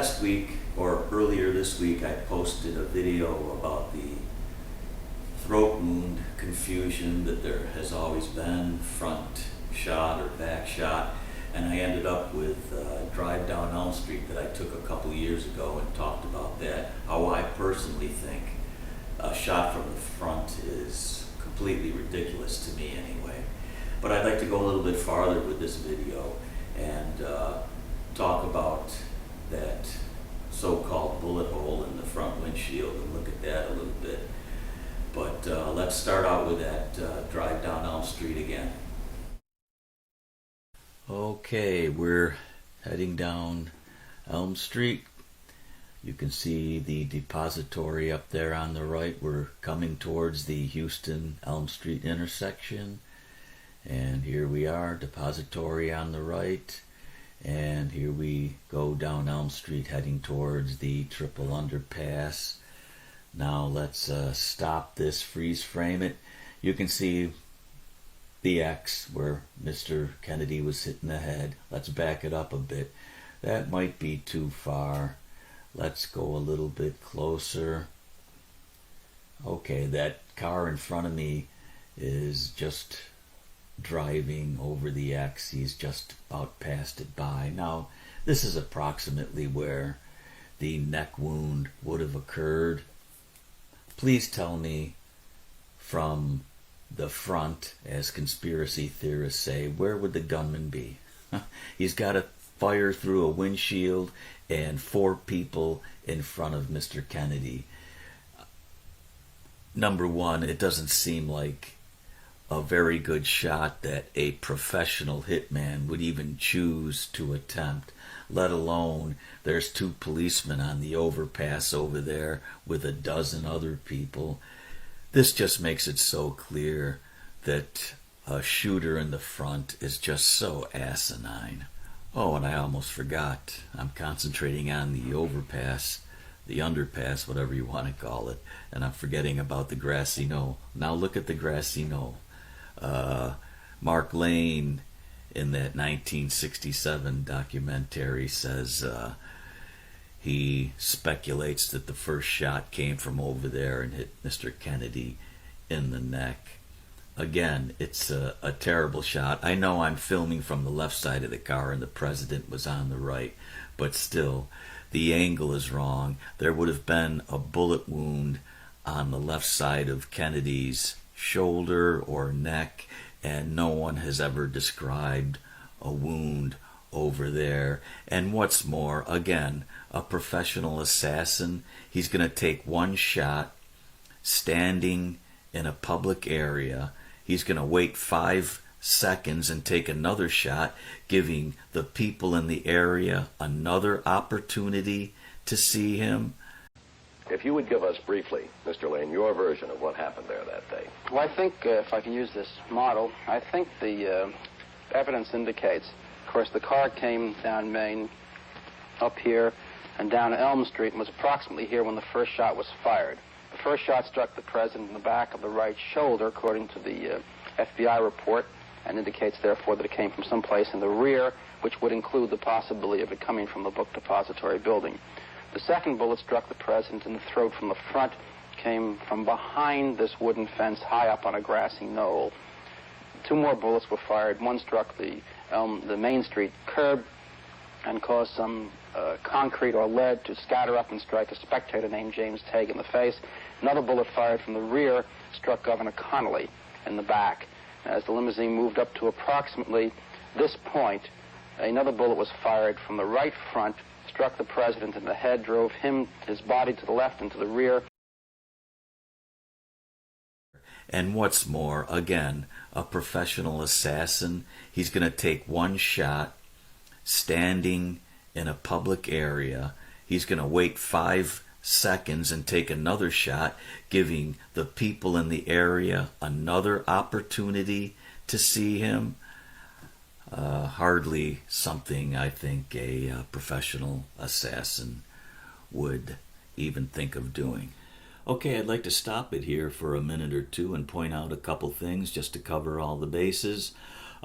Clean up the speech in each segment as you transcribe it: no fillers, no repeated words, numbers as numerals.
last week, or earlier this week, I posted a video about the throat wound confusion that there has always been, front shot or back shot, and I ended up with Drive Down Elm Street that I took a couple years ago and talked about that, how I personally think a shot from the front is completely ridiculous to me anyway. But I'd like to go a little bit farther with this video and talk about that so-called bullet hole in the front windshield and look at that a little bit. But let's start out with that Drive Down Elm Street again. Okay, we're heading down Elm Street. You can see the depository up there on the right. We're coming towards the Houston Elm Street intersection. And here we are, depository on the right. And here we go down Elm Street heading towards the triple underpass. Now let's stop this, freeze frame it. You can see the X where Mr. Kennedy was hitting the head. Let's back it up a bit. That might be too far. Let's go a little bit closer. Okay, that car in front of me is just driving over the X. He's just about passed it by. Now, this is approximately where the neck wound would have occurred. Please tell me from the front, as conspiracy theorists say, where would the gunman be? He's got to fire through a windshield and 4 people in front of Mr. Kennedy. Number one, it doesn't seem like a very good shot that a professional hitman would even choose to attempt, let alone there's 2 policemen on the overpass over there with a dozen other people. This just makes it so clear that a shooter in the front is just so asinine. Oh, and I almost forgot. I'm concentrating on the overpass, the underpass, whatever you want to call it, and I'm forgetting about the grassy knoll. Now look at the grassy knoll. Mark Lane in that 1967 documentary says he speculates that the first shot came from over there and hit Mr. Kennedy in the neck. Again, it's a terrible shot. I know I'm filming from the left side of the car and the president was on the right, but still, the angle is wrong. There would have been a bullet wound on the left side of Kennedy's shoulder or neck, and no one has ever described a wound over there. And what's more, again, a professional assassin, he's going to take one shot standing in a public area. He's going to wait 5 seconds and take another shot, giving the people in the area another opportunity to see him. If you would give us briefly, Mr. Lane, your version of what happened there that day. Well, I think, if I can use this model, I think the evidence indicates, of course, the car came down Main, up here, and down Elm Street, and was approximately here when the first shot was fired. The first shot struck the president in the back of the right shoulder, according to the FBI report, and indicates, therefore, that it came from someplace in the rear, which would include the possibility of it coming from the book depository building. The second bullet struck the president in the throat from the front, came from behind this wooden fence high up on a grassy knoll. 2 more bullets were fired. One struck the Main Street curb and caused some concrete or lead to scatter up and strike a spectator named James Tague in the face. Another bullet fired from the rear struck Governor Connolly in the back. As the limousine moved up to approximately this point, another bullet was fired from the right front, struck the president in the head, drove his body to the left and to the rear. And what's more, again, a professional assassin, he's going to take one shot standing in a public area. He's going to wait 5 seconds and take another shot, giving the people in the area another opportunity to see him. Hardly something I think a professional assassin would even think of doing. Okay, I'd like to stop it here for a minute or two and point out a couple things just to cover all the bases.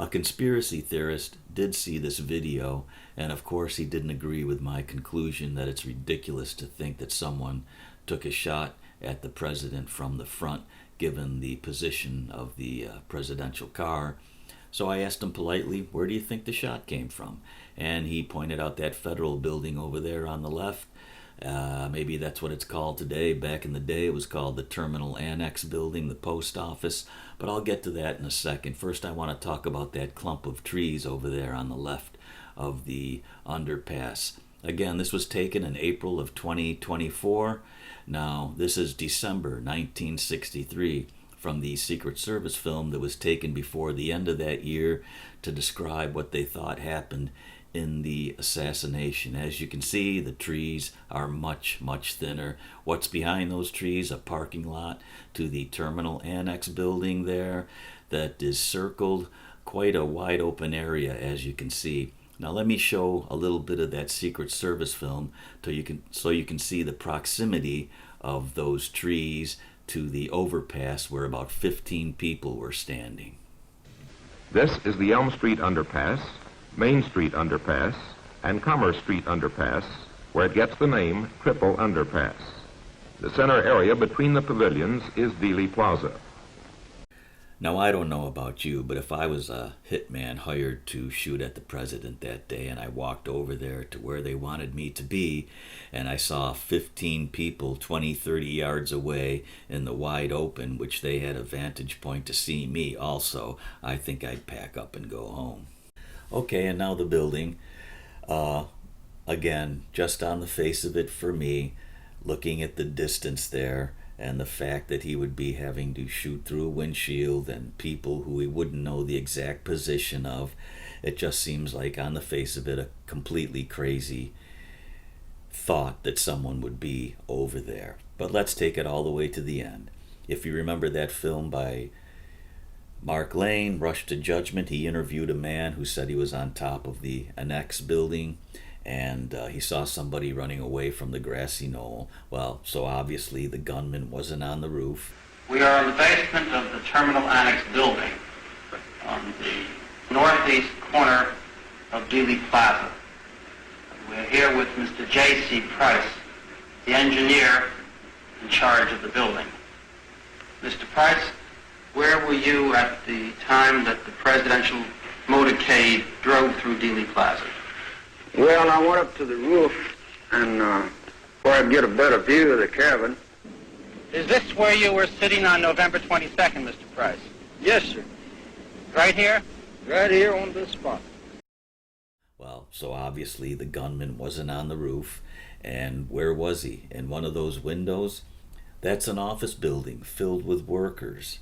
A conspiracy theorist did see this video, and of course he didn't agree with my conclusion that it's ridiculous to think that someone took a shot at the president from the front, given the position of the presidential car. So I asked him politely, where do you think the shot came from? And he pointed out that federal building over there on the left. Maybe that's what it's called today. Back in the day, it was called the Terminal Annex Building, the post office. But I'll get to that in a second. First, I want to talk about that clump of trees over there on the left of the underpass. Again, this was taken in April of 2024. Now, this is December 1963 from the Secret Service film that was taken before the end of that year to describe what they thought happened in the assassination. As you can see, the trees are much, much thinner. What's behind those trees? A parking lot to the Terminal Annex Building there that is circled. Quite a wide open area, as you can see. Now let me show a little bit of that Secret Service film so you can see the proximity of those trees to the overpass where about 15 people were standing. This is the Elm Street Underpass, Main Street Underpass, and Commerce Street Underpass, where it gets the name Triple Underpass. The center area between the pavilions is Dealey Plaza. Now, I don't know about you, but if I was a hitman hired to shoot at the president that day and I walked over there to where they wanted me to be and I saw 15 people 20, 30 yards away in the wide open, which they had a vantage point to see me also, I think I'd pack up and go home. Okay, and now the building. Again, just on the face of it for me, looking at the distance there, and the fact that he would be having to shoot through a windshield and people who he wouldn't know the exact position of, it just seems like on the face of it a completely crazy thought that someone would be over there. But let's take it all the way to the end. If you remember that film by Mark Lane, Rush to Judgment, he interviewed a man who said he was on top of the Annex building and he saw somebody running away from the grassy knoll. Well, so obviously the gunman wasn't on the roof. We are in the basement of the Terminal Annex building on the northeast corner of Dealey Plaza. We're here with Mr. J.C. Price, the engineer in charge of the building. Mr. Price, where were you at the time that the presidential motorcade drove through Dealey Plaza? Well, I went up to the roof and where I could get a better view of the cabin. Is this where you were sitting on November 22nd, Mr. Price? Yes, sir. Right here? Right here on this spot. Well, so obviously the gunman wasn't on the roof. And where was he? In one of those windows? That's an office building filled with workers.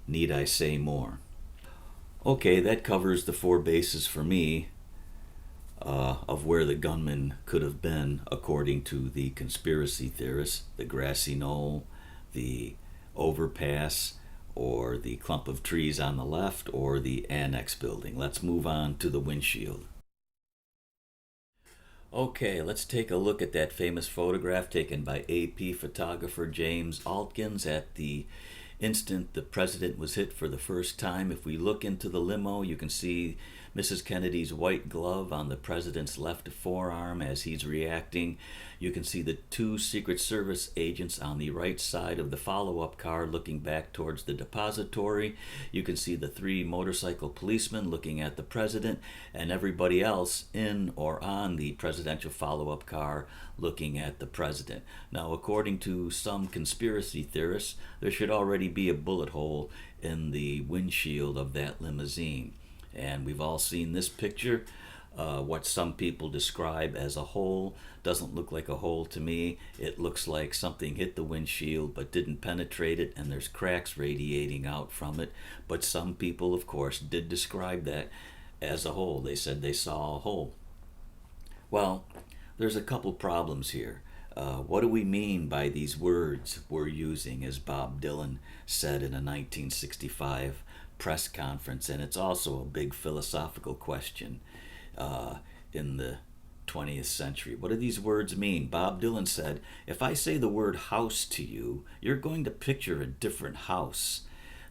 Need I say more? Okay, that covers the four bases for me of where the gunman could have been, according to the conspiracy theorists: the grassy knoll, the overpass, or the clump of trees on the left, or the annex building. Let's move on to the windshield. Okay, let's take a look at that famous photograph taken by AP photographer James Altkins at the instant the president was hit for the first time. If we look into the limo, you can see Mrs. Kennedy's white glove on the president's left forearm as he's reacting. You can see the two Secret Service agents on the right side of the follow-up car looking back towards the depository. You can see the three motorcycle policemen looking at the president, and everybody else in or on the presidential follow-up car looking at the president. Now, according to some conspiracy theorists, there should already be a bullet hole in the windshield of that limousine. And we've all seen this picture. What some people describe as a hole doesn't look like a hole to me. It looks like something hit the windshield but didn't penetrate it, and there's cracks radiating out from it. But some people, of course, did describe that as a hole. They said they saw a hole. Well, there's a couple problems here. What do we mean by these words we're using, as Bob Dylan said in a 1965 press conference? And it's also a big philosophical question in the 20th century. What do these words mean? Bob Dylan said, if I say the word house to you, you're going to picture a different house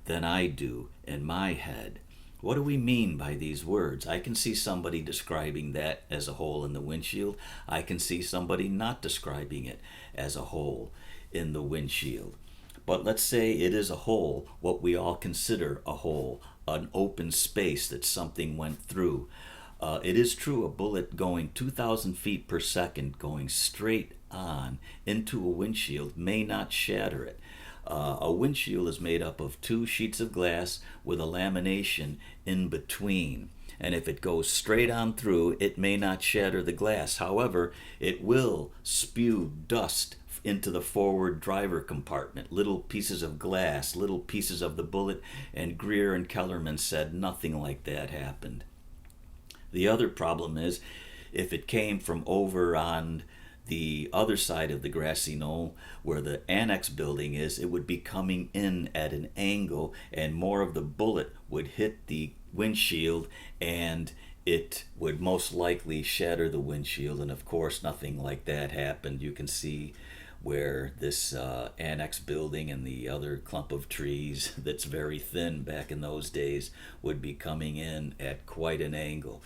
than I do in my head. What do we mean by these words? I can see somebody describing that as a hole in the windshield. I can see somebody not describing it as a hole in the windshield. But let's say it is a hole, what we all consider a hole, an open space that something went through. It is true a bullet going 2,000 feet per second going straight on into a windshield may not shatter it. A windshield is made up of two sheets of glass with a lamination in between. And if it goes straight on through, it may not shatter the glass. However, it will spew dust into the forward driver compartment, little pieces of glass, little pieces of the bullet, and Greer and Kellerman said nothing like that happened. The other problem is, if it came from over on the other side of the grassy knoll where the annex building is, it would be coming in at an angle and more of the bullet would hit the windshield and it would most likely shatter the windshield. And of course nothing like that happened. You can see where this annex building and the other clump of trees that's very thin back in those days would be coming in at quite an angle.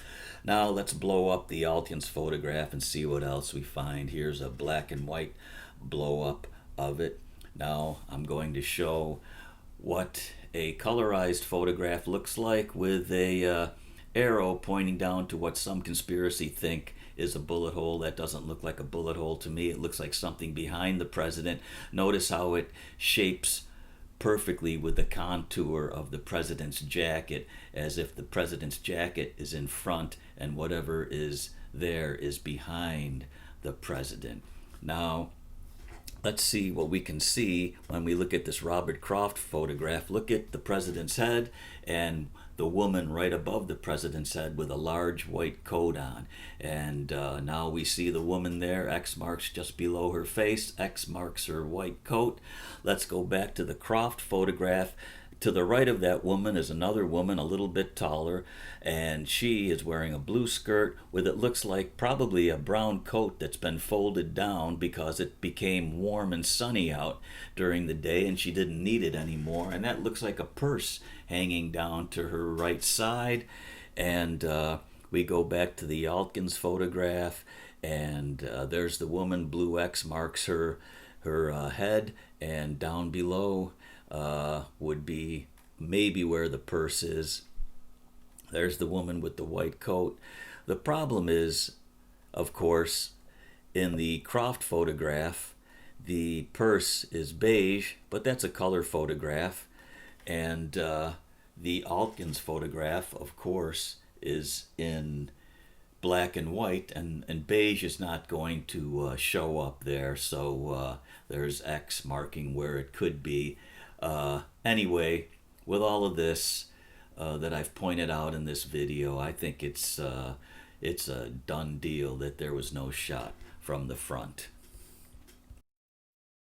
Now let's blow up the Altgens photograph and see what else we find. Here's a black and white blow up of it. Now I'm going to show what a colorized photograph looks like with a arrow pointing down to what some conspiracy think is a bullet hole. That doesn't look like a bullet hole to me. It looks like something behind the president. Notice how it shapes perfectly with the contour of the president's jacket, as if the president's jacket is in front and whatever is there is behind the president. Now, let's see what we can see when we look at this Robert Croft photograph. Look at the president's head and the woman right above the president's head with a large white coat on. And now we see the woman there. X marks just below her face. X marks her white coat. Let's go back to the Croft photograph. To the right of that woman is another woman, a little bit taller, and she is wearing a blue skirt with it looks like probably a brown coat that's been folded down because it became warm and sunny out during the day and she didn't need it anymore. And that looks like a purse hanging down to her right side. And we go back to the Altgens photograph, and there's the woman. Blue X marks her head, and down below would be maybe where the purse is. There's the woman with the white coat. The problem is, of course, in the Croft photograph, the purse is beige, but that's a color photograph. And the Altgens photograph, of course, is in black and white, and beige is not going to show up there. So there's X marking where it could be. Anyway, with all of this that I've pointed out in this video, I think it's a done deal that there was no shot from the front.